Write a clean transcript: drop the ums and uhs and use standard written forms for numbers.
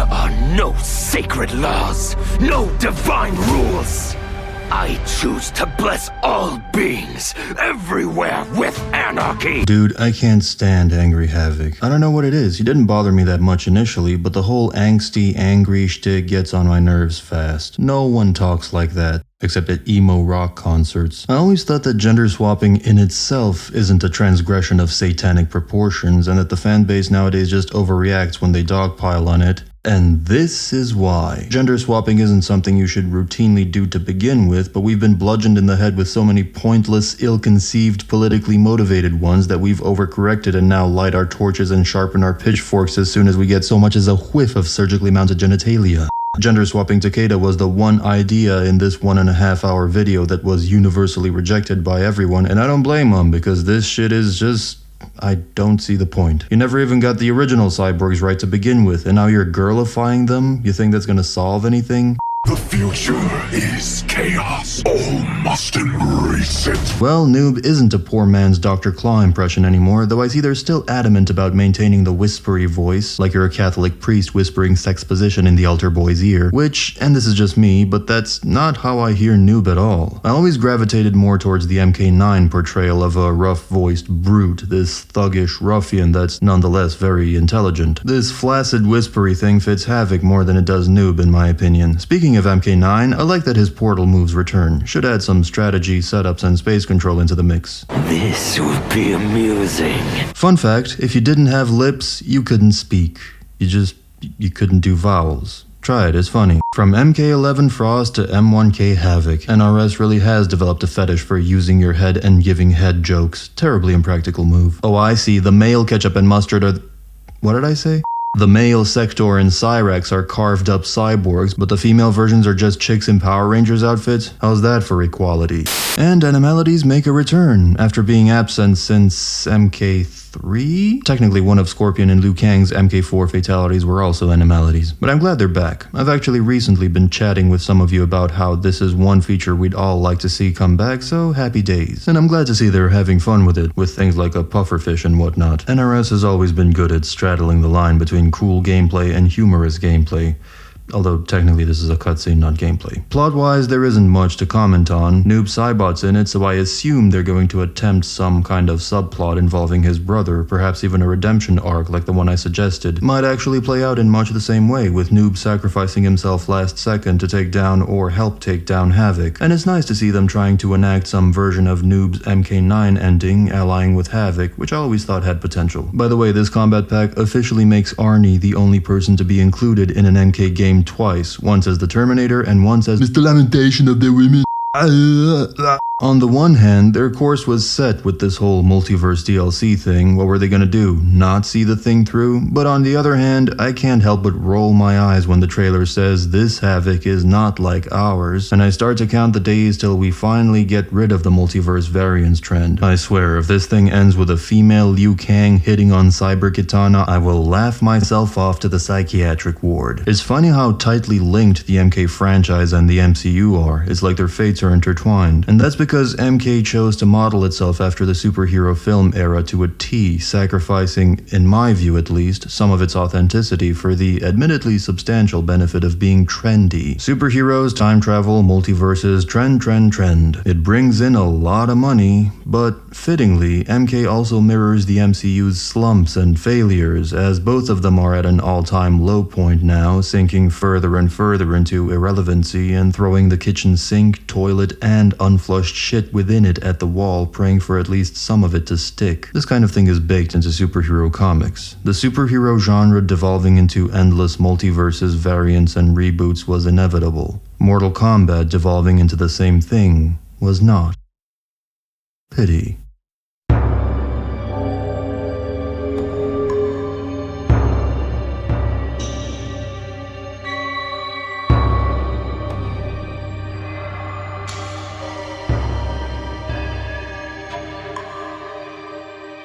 There are no sacred laws, no divine rules. I choose to bless all beings everywhere with anarchy. Dude, I can't stand Angry Havik. I don't know what it is. He didn't bother me that much initially, but the whole angsty, angry shtick gets on my nerves fast. No one talks like that, except at emo rock concerts. I always thought that gender swapping in itself isn't a transgression of satanic proportions, and that the fanbase nowadays just overreacts when they dogpile on it. And this is why. Gender swapping isn't something you should routinely do to begin with, but we've been bludgeoned in the head with so many pointless, ill-conceived, politically motivated ones that we've overcorrected and now light our torches and sharpen our pitchforks as soon as we get so much as a whiff of surgically mounted genitalia. Gender swapping Takeda was the one idea in this 1.5 hour video that was universally rejected by everyone, and I don't blame them because this shit is just... I don't see the point. You never even got the original cyborgs right to begin with, and now you're girlifying them? You think that's gonna solve anything? The future is chaos. All must embrace it. Well, Noob isn't a poor man's Dr. Claw impression anymore, though I see they're still adamant about maintaining the whispery voice, like you're a Catholic priest whispering sexposition in the altar boy's ear, which, and this is just me, but that's not how I hear Noob at all. I always gravitated more towards the MK9 portrayal of a rough-voiced brute, this thuggish ruffian that's nonetheless very intelligent. This flaccid whispery thing fits Havik more than it does Noob in my opinion. Speaking of MK9, I like that his portal moves return. Should add some strategy, setups, and space control into the mix. This will be amusing. Fun fact, if you didn't have lips, you couldn't speak. You couldn't do vowels. Try it, it's funny. From MK11 Frost to M1K Havik, NRS really has developed a fetish for using your head and giving head jokes. Terribly impractical move. Oh, I see, the male ketchup and mustard are... What did I say? The male Sektor and Cyrax are carved up cyborgs, but the female versions are just chicks in Power Rangers outfits? How's that for equality? And Animalities make a return, after being absent since MK3? Technically, one of Scorpion and Liu Kang's MK4 fatalities were also Animalities, but I'm glad they're back. I've actually recently been chatting with some of you about how this is one feature we'd all like to see come back, so happy days. And I'm glad to see they're having fun with it, with things like a pufferfish and whatnot. NRS has always been good at straddling the line between cool gameplay and humorous gameplay. Although technically this is a cutscene, not gameplay. Plot-wise, there isn't much to comment on. Noob Saibot's in it, so I assume they're going to attempt some kind of subplot involving his brother, perhaps even a redemption arc like the one I suggested. Might actually play out in much the same way, with Noob sacrificing himself last second to take down or help take down Havik. And it's nice to see them trying to enact some version of Noob's MK9 ending, allying with Havik, which I always thought had potential. By the way, this combat pack officially makes Arnie the only person to be included in an MK game twice, once as the Terminator and once as Mr. Lamentation of the Women. On the one hand, their course was set with this whole multiverse DLC thing. What were they gonna do? Not see the thing through? But on the other hand, I can't help but roll my eyes when the trailer says this Havik is not like ours, and I start to count the days till we finally get rid of the multiverse variance trend. I swear, if this thing ends with a female Liu Kang hitting on Cyber Kitana, I will laugh myself off to the psychiatric ward. It's funny how tightly linked the MK franchise and the MCU are. It's like their fates are intertwined, and that's because MK chose to model itself after the superhero film era to a T, sacrificing, in my view at least, some of its authenticity for the admittedly substantial benefit of being trendy. Superheroes, time travel, multiverses, trend. It brings in a lot of money, but fittingly, MK also mirrors the MCU's slumps and failures, as both of them are at an all-time low point now, sinking further and further into irrelevancy and throwing the kitchen sink, toilet, and unflushed shit within it at the wall, praying for at least some of it to stick. This kind of thing is baked into superhero comics. The superhero genre devolving into endless multiverses, variants, and reboots was inevitable. Mortal Kombat devolving into the same thing was not. Pity.